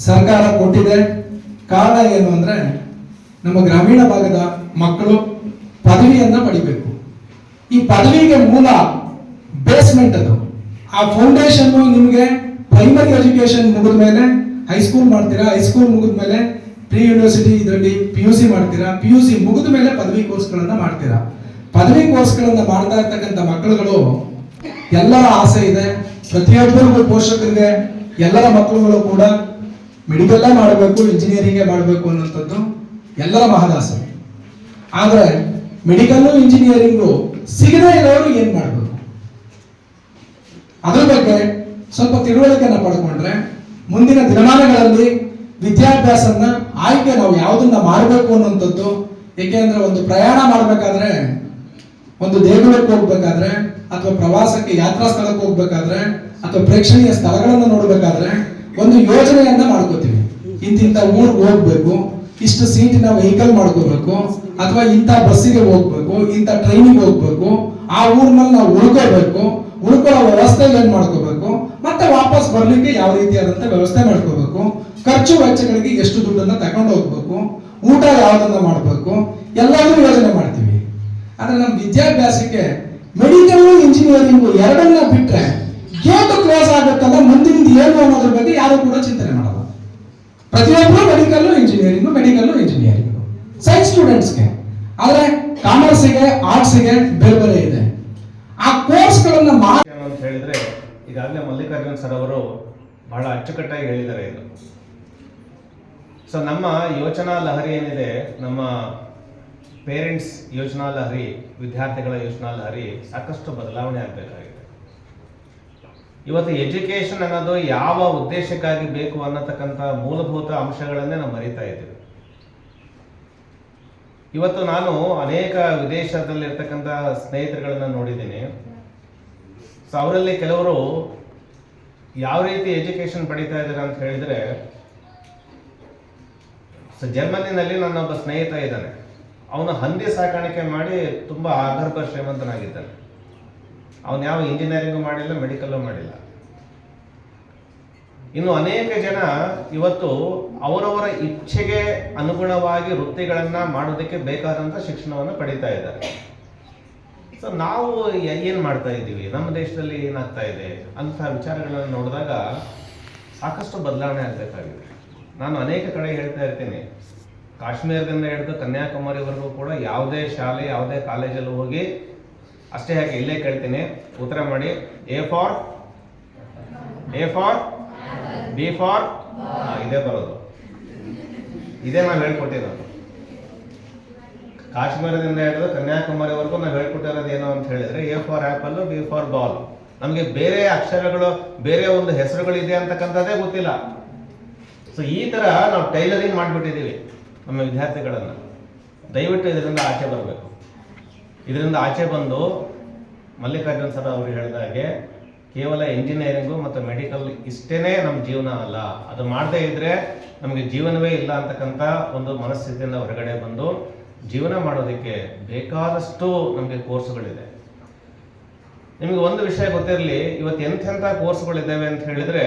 ಸರ್ಕಾರ ಕೊಟ್ಟಿದೆ. ಕಾರಣ ಏನು ಅಂದ್ರೆ ನಮ್ಮ ಗ್ರಾಮೀಣ ಭಾಗದ ಮಕ್ಕಳು ಪದವಿಯನ್ನ ಪಡಿಬೇಕು. ಈ ಪದವಿಗೆ ಮೂಲ ಬೇಸ್ಮೆಂಟ್ ಅದು. ಆ ಫೌಂಡೇಶನ್ ನಿಮಗೆ ಪ್ರೈಮರಿ ಎಜುಕೇಶನ್ ಮುಗಿದ ಮೇಲೆ ಹೈಸ್ಕೂಲ್ ಮಾಡ್ತೀರಾ, ಹೈಸ್ಕೂಲ್ ಮುಗಿದ ಮೇಲೆ ಪ್ರೀ ಯೂನಿವರ್ಸಿಟಿ ಇದರಲ್ಲಿ PUC ಮಾಡ್ತೀರಾ, PUC ಮುಗಿದ ಮೇಲೆ ಪದವಿ ಕೋರ್ಸ್ಗಳನ್ನ ಮಾಡ್ತೀರಾ. ಪದವಿ ಕೋರ್ಸ್ಗಳನ್ನ ಮಾಡ್ತಾ ಇರ್ತಕ್ಕಂಥ ಮಕ್ಕಳುಗಳು ಎಲ್ಲರ ಆಸೆ ಇದೆ. ಪ್ರತಿಯೊಬ್ಬರಿಗೂ ಪೋಷಕರಿಗೆ ಎಲ್ಲರ ಮಕ್ಕಳುಗಳು ಕೂಡ ಮೆಡಿಕಲ್ ಮಾಡಬೇಕು, ಇಂಜಿನಿಯರಿಂಗ್ ಮಾಡಬೇಕು ಅನ್ನುವಂಥದ್ದು ಎಲ್ಲರ ಮಹದಾಸೆ. ಆದ್ರೆ ಮೆಡಿಕಲ್ ಇಂಜಿನಿಯರಿಂಗು ಸಿಗದೇ ಇರೋರು ಏನ್ ಮಾಡಬೇಕು, ಅದ್ರ ಬಗ್ಗೆ ಸ್ವಲ್ಪ ತಿಳುವಳಿಕೆಯನ್ನ ಪಡ್ಕೊಂಡ್ರೆ ಮುಂದಿನ ದಿನಮಾನಗಳಲ್ಲಿ ವಿದ್ಯಾಭ್ಯಾಸನ ಆಯ್ಕೆ ನಾವು ಯಾವುದನ್ನ ಮಾಡಬೇಕು ಅನ್ನುವಂಥದ್ದು. ಏಕೆಂದ್ರೆ ಒಂದು ಪ್ರಯಾಣ ಮಾಡಬೇಕಾದ್ರೆ, ಒಂದು ದೇಗುಲಕ್ಕೆ ಹೋಗ್ಬೇಕಾದ್ರೆ, ಅಥವಾ ಪ್ರವಾಸಕ್ಕೆ ಯಾತ್ರಾ ಸ್ಥಳಕ್ಕೆ ಹೋಗ್ಬೇಕಾದ್ರೆ, ಅಥವಾ ಪ್ರೇಕ್ಷಣೀಯ ಸ್ಥಳಗಳನ್ನು ನೋಡ್ಬೇಕಾದ್ರೆ ಒಂದು ಯೋಜನೆಯನ್ನ ಮಾಡ್ಕೋತೀವಿ. ಇಂತಿಂತ ಊರಿಗೆ ಹೋಗ್ಬೇಕು, ಇಷ್ಟು ಸೀಟಿನ ವೆಹಿಕಲ್ ಮಾಡ್ಕೋಬೇಕು, ಅಥವಾ ಇಂಥ ಬಸ್ಸಿಗೆ ಹೋಗ್ಬೇಕು, ಇಂಥ ಟ್ರೈನಿಗೆ ಹೋಗ್ಬೇಕು, ಆ ಊರಿನಲ್ಲಿ ನಾವು ಉಳ್ಕೋಬೇಕು, ಉಳ್ಕೊಳ್ಳೋ ವ್ಯವಸ್ಥೆ ಏನ್ ಮಾಡ್ಕೋಬೇಕು, ಮತ್ತೆ ವಾಪಸ್ ಬರ್ಲಿಕ್ಕೆ ಯಾವ ರೀತಿಯಾದಂತ ವ್ಯವಸ್ಥೆ ಮಾಡ್ಕೋಬೇಕು, ಖರ್ಚು ವೆಚ್ಚಗಳಿಗೆ ಎಷ್ಟು ದುಡ್ಡನ್ನ ತಗೊಂಡು ಹೋಗ್ಬೇಕು, ಊಟ ಯಾವ್ದನ್ನ ಮಾಡ್ಬೇಕು, ಎಲ್ಲಾದ್ರೂ ಯೋಜನೆ ಮಾಡ್ತೀವಿ. ಆದ್ರೆ ನಮ್ಮ ವಿದ್ಯಾಭ್ಯಾಸಕ್ಕೆ ಮೆಡಿಕಲ್ ಇಂಜಿನಿಯರಿಂಗ್ ಎರಡನ್ನ ಬಿಟ್ರೆ ಗೇಟ್ ಕ್ಲೋಸ್ ಆಗುತ್ತಲ್ಲ, ಮುಂದಿನ ಏನು ಅನ್ನೋದ್ರ ಬಗ್ಗೆ ಯಾರು ಕೂಡ ಚಿಂತನೆ ಮಾಡಲ್ಲ. ಪ್ರತಿಯೊಬ್ಬರು ಮೆಡಿಕಲ್ ಇಂಜಿನಿಯರಿಂಗ್ ಸೈನ್ಸ್ ಸ್ಟೂಡೆಂಟ್ಸ್ಗೆ. ಆದ್ರೆ ಕಾಮರ್ಸ್ಗೆ, ಆರ್ಟ್ಸ್ಗೆ ಬೇರೆ ಬೇರೆ ಇದೆ. ಆ ಕೋರ್ಸ್ಗಳನ್ನ ಅಂತ ಹೇಳಿದ್ರೆ ಈಗಾಗಲೇ ಮಲ್ಲಿಕಾರ್ಜುನ್ ಸರ್ ಅವರು ಬಹಳ ಅಚ್ಚುಕಟ್ಟಾಗಿ ಹೇಳಿದ್ದಾರೆ ಇದು. ಸೊ ನಮ್ಮ ಯೋಚನಾ ಲಹರಿ ಏನಿದೆ, ನಮ್ಮ ಪೇರೆಂಟ್ಸ್ ಯೋಚನಾ ಲಹರಿ, ವಿದ್ಯಾರ್ಥಿಗಳ ಯೋಚನಾ ಲಹರಿ ಸಾಕಷ್ಟು ಬದಲಾವಣೆ ಆಗಬೇಕಾಗಿದೆ. ಇವತ್ತು ಎಜುಕೇಶನ್ ಅನ್ನೋದು ಯಾವ ಉದ್ದೇಶಕ್ಕಾಗಿ ಬೇಕು ಅನ್ನತಕ್ಕಂಥ ಮೂಲಭೂತ ಅಂಶಗಳನ್ನೇ ನಾವು ಮರಿತಾ ಇದ್ದೀವಿ. ಇವತ್ತು ನಾನು ಅನೇಕ ವಿದೇಶದಲ್ಲಿರ್ತಕ್ಕಂಥ ಸ್ನೇಹಿತರುಗಳನ್ನ ನೋಡಿದ್ದೀನಿ. ಸೊ ಅವರಲ್ಲಿ ಕೆಲವರು ಯಾವ ರೀತಿ ಎಜುಕೇಶನ್ ಪಡಿತಾ ಇದ್ದಾರೆ ಅಂತ ಹೇಳಿದ್ರೆ, ಸೊ ಜರ್ಮನಿನಲ್ಲಿ ನನ್ನೊಬ್ಬ ಸ್ನೇಹಿತ ಇದ್ದಾನೆ. ಅವನು ಹಂದಿ ಸಾಕಾಣಿಕೆ ಮಾಡಿ ತುಂಬ ಆಗರ್ಭ ಶ್ರೀಮಂತನಾಗಿದ್ದಾನೆ. ಅವನು ಯಾವ ಇಂಜಿನಿಯರಿಂಗು ಮಾಡಿಲ್ಲ, ಮೆಡಿಕಲ್ಲು ಮಾಡಿಲ್ಲ. ಇನ್ನು ಅನೇಕ ಜನ ಇವತ್ತು ಅವರವರ ಇಚ್ಛೆಗೆ ಅನುಗುಣವಾಗಿ ವೃತ್ತಿಗಳನ್ನ ಮಾಡೋದಕ್ಕೆ ಬೇಕಾದಂಥ ಶಿಕ್ಷಣವನ್ನು ಪಡಿತಾ ಇದ್ದಾರೆ. ಸೊ ನಾವು ಏನು ಮಾಡ್ತಾ ಇದ್ದೀವಿ, ನಮ್ಮ ದೇಶದಲ್ಲಿ ಏನಾಗ್ತಾ ಇದೆ ಅಂತ ವಿಚಾರಗಳನ್ನು ನೋಡಿದಾಗ ಸಾಕಷ್ಟು ಬದಲಾವಣೆ ಆಗಬೇಕಾಗಿದೆ. ನಾನು ಅನೇಕ ಕಡೆ ಹೇಳ್ತಾ ಇರ್ತೀನಿ, ಕಾಶ್ಮೀರದಿಂದ ಹಿಡಿದು ಕನ್ಯಾಕುಮಾರಿವರೆಗೂ ಕೂಡ ಯಾವುದೇ ಶಾಲೆ, ಯಾವುದೇ ಕಾಲೇಜಲ್ಲಿ ಹೋಗಿ ಅಷ್ಟೇ ಯಾಕೆ ಇಲ್ಲೇ ಕೇಳ್ತೀನಿ, ಉತ್ತರ ಮಾಡಿ. ಎ ಫಾರ್ ಬಿ ಫಾರ್, ಇದೇ ಬರೋದು, ಇದೇ ನಾವು ಹೇಳ್ಕೊಟ್ಟಿರೋದು. ಕಾಶ್ಮೀರದಿಂದ ಹಿಡಿದು ಕನ್ಯಾಕುಮಾರಿವರೆಗೂ ನಾವು ಹೇಳ್ಕೊಟ್ಟಿರೋದು ಏನು ಅಂತ ಹೇಳಿದ್ರೆ, A for apple, B for ball. ನಮಗೆ ಬೇರೆ ಅಕ್ಷರಗಳು, ಬೇರೆ ಒಂದು ಹೆಸರುಗಳಿದೆ ಅಂತಕ್ಕಂಥದ್ದೇ ಗೊತ್ತಿಲ್ಲ. ಸೊ ಈ ಥರ ನಾವು ಟೈಲರಿಂಗ್ ಮಾಡಿಬಿಟ್ಟಿದ್ದೀವಿ ನಮ್ಮ ವಿದ್ಯಾರ್ಥಿಗಳನ್ನು. ದಯವಿಟ್ಟು ಇದರಿಂದ ಆಚೆ ಬರಬೇಕು. ಇದರಿಂದ ಆಚೆ ಬಂದು ಮಲ್ಲಿಕಾರ್ಜುನ್ ಸರ್ ಅವರು ಹೇಳಿದ ಹಾಗೆ ಕೇವಲ ಇಂಜಿನಿಯರಿಂಗು ಮತ್ತು ಮೆಡಿಕಲ್ ಇಷ್ಟೇ ನಮ್ಮ ಜೀವನ ಅಲ್ಲ. ಅದು ಮಾಡದೇ ಇದ್ದರೆ ನಮಗೆ ಜೀವನವೇ ಇಲ್ಲ ಅಂತಕ್ಕಂಥ ಒಂದು ಮನಸ್ಥಿತಿಯಿಂದ ಹೊರಗಡೆ ಬಂದು ಜೀವನ ಮಾಡೋದಕ್ಕೆ ಬೇಕಾದಷ್ಟು ನಮಗೆ ಕೋರ್ಸ್ಗಳಿದೆ. ನಿಮಗೆ ಒಂದು ವಿಷಯ ಗೊತ್ತಿರಲಿ, ಇವತ್ತು ಎಂಥೆಂಥ ಕೋರ್ಸ್ಗಳಿದ್ದಾವೆ ಅಂತ ಹೇಳಿದರೆ,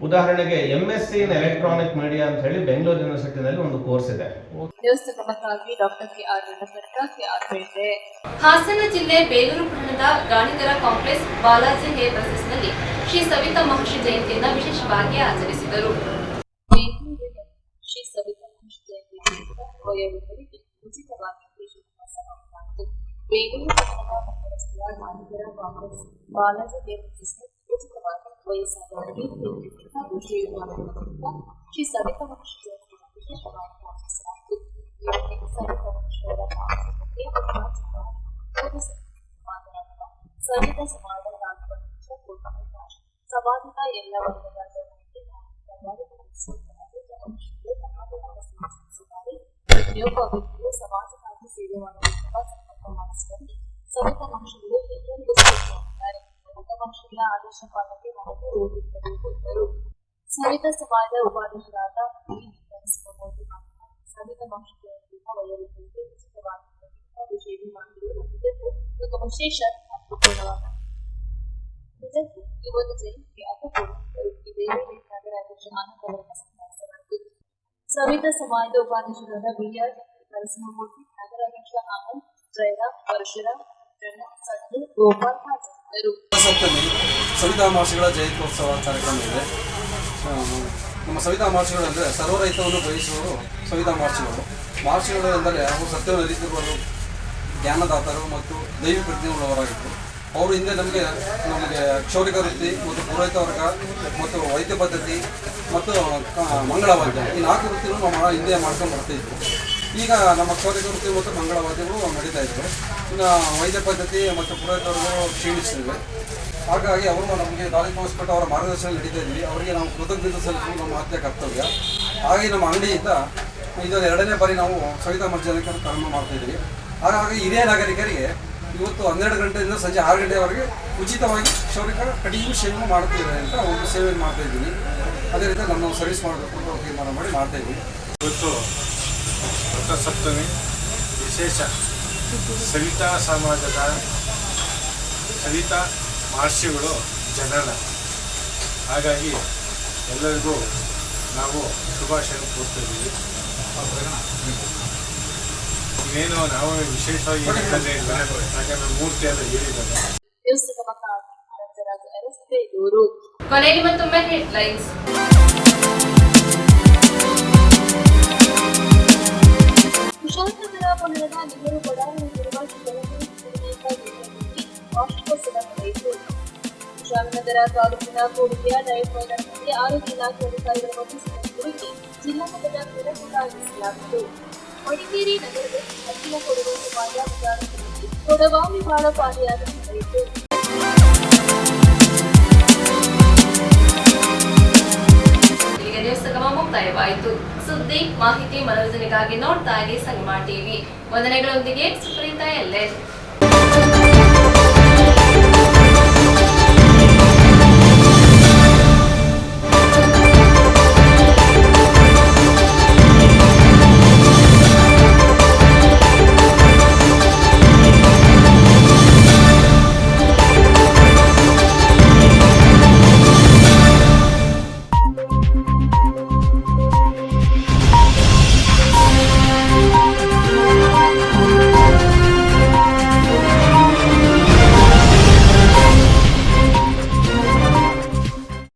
ಉದಾಹರಣೆಗೆ MSc ಇನ್ ಎಲೆಕ್ಟ್ರಾನಿಕ್ ಮೀಡಿಯಾ ಅಂತ ಹೇಳಿ ಬೆಂಗಳೂರು ಯೂನಿವರ್ಸಿಟಿನಲ್ಲಿ ಒಂದು ಕೋರ್ಸ್ ಇದೆ. ಹಾಸನ ಜಿಲ್ಲೆ ಬೇಲೂರು ಪಟ್ಟಣದ ಗಾಣಿಗರ ಕಾಂಪ್ಲೆಕ್ಸ್ ಬಾಲಾಜಿ ಹೇರ್ ಪ್ರೊಸೆಸ್ನಲ್ಲಿ ಶ್ರೀ ಸವಿತಾ ಮಹರ್ಷಿ ಜಯಂತಿಯನ್ನು ವಿಶೇಷವಾಗಿ ಆಚರಿಸಿದರು. ಶ್ರೀ ಸವಿತಾ ಮಹರ್ಷಿ ಜಯಂತಿ ವಯೋವೃದ್ಧರಿಗೆ ಉಚಿತವಾಗಿ ಬೇಲೂರು ಪಟ್ಟಣದ ರಸ್ತೆಯ ಗಾಣಿಗರ ಕಾಂಪ್ಲೆಕ್ಸ್ ಬಾಲಾಜಿ ಹೇರ್ ಪ್ರೊಸೆಸ್ನಲ್ಲಿ ಉಚಿತವಾಗಿ ವಯಸ್ಸಾದವರಿಗೆ ಹಾಗೂ ಶ್ರೀಯುತ ಶ್ರೀ ಸವಿತಾ ಮಹರ್ಷಿ ಜಯಂತಿಯನ್ನು ವಿಶೇಷವಾಗಿ ಆಚರಿಸಲಾಯಿತು. ಸವಿತಾ ಮಹರ್ಷಿಯವರ ಮಾತನಾಡುವ ಸವಿತಾ ಸಮಾಜದ ಸಮಾಜದ ಎಲ್ಲ ವರ್ಗದ ಜನರಿಗೆ ಪ್ರತಿಯೊಬ್ಬ ವ್ಯಕ್ತಿಯು ಸಮಾಜಕ್ಕಾಗಿ ಸೇವೆ ಮಾಡುವ ಸಂಕಲ್ಪ ಮಾಡಿಸುವಲ್ಲಿ ಸವಿತಾ ಮಹರ್ಷಿಗಳು ಎಲ್ಲರಿಗೂ ಸ್ಫೂರ್ತಿಯಾಗಿದ್ದಾರೆ. ಸವಿತಾ ಮಹರ್ಷಿಗಳ ಆದರ್ಶ ಪಾಲನೆ ನಾವು ಓದುತ್ತರು. ಸವಿತಾ ಸಮಾಜದ ಉಪಾಧ್ಯಕ್ಷರಾದ ಸವಿತಾ ಮಹರ್ಷಿ ಜಯಂತಿಯ ವಯೋವೃದ್ಧರಿಗೆ ಉಚಿತವಾಗಿ ಸೇವೆ ಮಾಡಿರುವುದು ಒಂದು ವಿಶೇಷ ಅರ್ಥಪೂರ್ಣವಾದ ನಿಜಕ್ಕೂ ಈ ಒಂದು ಜಯಂತಿ ಅರ್ಥಪೂರ್ಣರು. ಇದೇ ವೇಳೆ ನಗರಾಧ್ಯಕ್ಷ ಆನಂದ್ ಅವರನ್ನು ಸನ್ಮಾನಿಸಲಾಯಿತು. ಸವಿತಾ ಸಮಾಜದ ಉಪಾಧ್ಯಕ್ಷರಾದ BR ನರಸಿಂಹಮೂರ್ತಿ, ನಗರಾಧ್ಯಕ್ಷ ಆನಂದ್, ಜಯರಾಮ್, ಪರಶುರಾಮ್, ಸಂಜು, ಗೋಪಾಲ್ ಹಾಜರಿದ್ದರು. ಸವಿತಾ ಮಹರ್ಷಿಗಳ ಜಯಂತ್ಯೋತ್ಸವ ಕಾರ್ಯಕ್ರಮ ಇದೆ. ನಮ್ಮ ಸವಿತಾ ಮಹರ್ಷಿಗಳು ಅಂದರೆ ಸರ್ವರಹಿತವನ್ನು ಬಯಸುವವರು ಸವಿತಾ ಮಹರ್ಷಿಗಳು ಎಂದರೆ ಅವರು ಸತ್ಯವನ್ನು ಅರಿತಿರುವರು, ಜ್ಞಾನದಾತರು ಮತ್ತು ದೈವಿ ಪ್ರಜ್ಞೆಯುಳ್ಳವರಾಗಿದ್ದರು. ಅವರು ಹಿಂದೆ ನಮಗೆ ಕ್ಷೌರಿಕ ವೃತ್ತಿ ಮತ್ತು ಪುರೋಹಿತ ವರ್ಗ ಮತ್ತು ವೈದ್ಯ ಪದ್ಧತಿ ಮತ್ತು ಮಂಗಳವಾದ್ಯ ಈ 4 ವೃತ್ತಿಗಳು ನಮ್ಮ ಹಿಂದೆ ಮಾಡ್ಕೊಂಡು ಬರ್ತಾಯಿದ್ರು. ಈಗ ನಮ್ಮ ಕ್ಷೌರಿಕ ವೃತ್ತಿ ಮತ್ತು ಮಂಗಳವಾದ್ಯಗಳು ನಡೀತಾ ಇದ್ರು. ಇನ್ನು ವೈದ್ಯ ಪದ್ಧತಿ ಮತ್ತು ಪುರೋಹಿತ ವರ್ಗಗಳು ಕ್ಷೀಣಿಸಿವೆ. ಹಾಗಾಗಿ ಅವರು ನಮಗೆ ದಾರಿ ತೋರಿಸ್ಬಿಟ್ಟು ಅವರ ಮಾರ್ಗದರ್ಶನ ನಡೀತಾ ಇದ್ವಿ. ಅವರಿಗೆ ನಾವು ಕೃತಜ್ಞತೆ ಸಲ್ಲಿಸುವುದು ನಮ್ಮ ಆದ್ಯ ಕರ್ತವ್ಯ. ಹಾಗೆ ನಮ್ಮ ಅಂಗಡಿಯಿಂದ ಇದರ 2ನೇ ಬಾರಿ ನಾವು ಸವಿತಾ ಮಹರ್ಷಿ ಪ್ರಾರಂಭ ಮಾಡ್ತಾಯಿದ್ವಿ. ಹಾಗಾಗಿ ಹಿರಿಯ ನಾಗರಿಕರಿಗೆ ಇವತ್ತು 12 ಗಂಟೆಯಿಂದ ಸಂಜೆ 6 ಗಂಟೆವರೆಗೆ ಉಚಿತವಾಗಿ ಕ್ಷೌರಿಕ ಕಟಿಂಗ್ ಶೇವಿಂಗ್ ಮಾಡ್ತಿದ್ದಾರೆ ಅಂತ ಒಂದು ಸೇವೆಯನ್ನು ಮಾಡ್ತಾಯಿದ್ದೀನಿ. ಅದೇ ರೀತಿ ನಮ್ಮ ಸರ್ವಿಸ್ ಮಾಡಬೇಕು ಅಂತ ತೀರ್ಮಾನ ಮಾಡಿ ಮಾಡ್ತಾಯಿದ್ವಿ. ಇವತ್ತು ರಥಸಪ್ತಮಿ ವಿಶೇಷ ಸವಿತಾ ಸಮಾಜದ ಸವಿತಾ ಮಹರ್ಷಿಗಳು ಜನನ. ಹಾಗಾಗಿ ಎಲ್ಲರಿಗೂ ನಾವು ಶುಭಾಶಯ ಕೋರ್ತಿದ್ದೀವಿ. ಇನ್ನೇನು ನಾವು ವಿಶೇಷವಾಗಿ ಹೇಳೋದೇ ಇಲ್ಲ, ಯಾಕಂದ್ರೆ ಮೂರ್ತಿ ಎಲ್ಲ ಹೇಳಿದ್ದಾರೆ. ಕೊನೆಯಲ್ಲಿ ಮತ್ತೊಮ್ಮೆ ಹೆಡ್ಲೈನ್ಸ್. ಕುಶಾಲನಗರ ಪಟ್ಟಣದ ನೆಹರು ಬಡಾವಣೆಯಲ್ಲಿರುವ ವಾರ್ಷಿಕೋತ್ಸವ ನಡೆಯಿತು. ಕುಶಾಲನಗರ ತಾಲೂಕಿನ ಕೂಡಿಗೆಯ ಡಯಟ್ ಮೈದಾನದಲ್ಲಿ ಆರೋಗ್ಯ ಇಲಾಖೆ ಅಧಿಕಾರಿಗಳ ಮತ್ತು ಸಿಬ್ಬಂದಿಗಳಿಗೆ ಜಿಲ್ಲಾ ಮಟ್ಟದ ಕ್ರೀಡಾಕೂಟ ಆಯೋಜಿಸಲಾಗಿತ್ತು. ಮಡಿಕೇರಿ ನಗರದಲ್ಲಿ ಅಖಿಲ ಕೊಡಗು ಸಮಾಜ ವಿಧಾನಸಭೆಯಲ್ಲಿ ಕೊಡವ ವಿಭಾಗ ಪಾದಯಾತ್ರೆ ನಡೆಯಿತು. ಇಲ್ಲಿಗೆ ನ್ಯೂಸ್ ಸಂಗಮ ಮುಕ್ತಾಯವಾಯಿತು. ಸುದ್ದಿ, ಮಾಹಿತಿ, ಮನೋರಂಜನೆಗಾಗಿ ನೋಡ್ತಾ ಇರಿ ಸಂಗಮ ಟಿವಿ. ವಂದನೆಗಳೊಂದಿಗೆ ಸುಪ್ರೀತಾ LN.